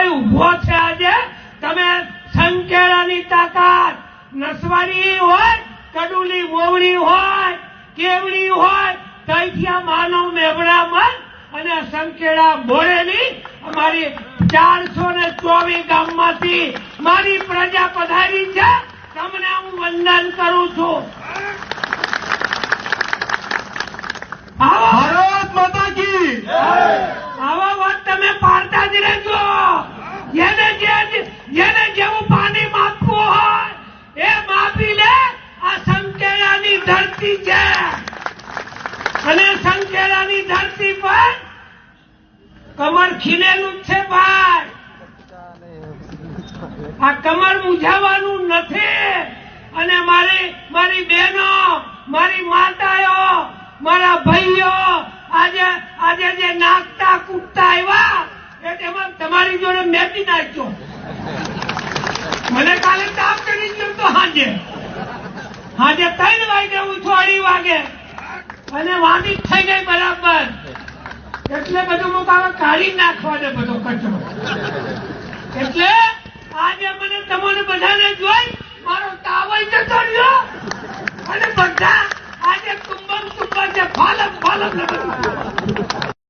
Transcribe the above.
કોઈ ઉભો છે આજે? તમે સંકેલાની તાકાત નસવાડી હોય, કડુલી મોવડી હોય, કેવડી હોય, તઈથી આ માનવ મેવડામાં અને સંકેલા બોરેલી અમારી 424 ગામમાંથી મારી પ્રજા પધારી છે. તમને હું વંદન કરું છું. ભારત માતા કી આવા વાત તમે પાડતા જ રહેજો. જેને જેવું પાણી માપવું હોય એ માપી લે. આ સંકેલાની ધરતી છે અને સંકેલાની ધરતી પર કમર ખીલેલું જ છે ભાઈ. આ કમર મૂંઝાવાનું નથી. અને મારી બહેનો, મારી માતાઓ, મારા ભાઈઓ આજે જે નાખતા કૂદતા આવ્યા એમાં તમારી જોડે મેપી નાખ્યો. મને કાલે તાપ ચડી ગયો તો સાંજે 3 વાગે ઉઠો 2:30 વાગે અને વાંધી થઈ ગઈ બરાબર. એટલે બધું મુકાવે કાઢી નાખવા દે બધો કચરો. એટલે આજે મને તમને બધાને જોઈ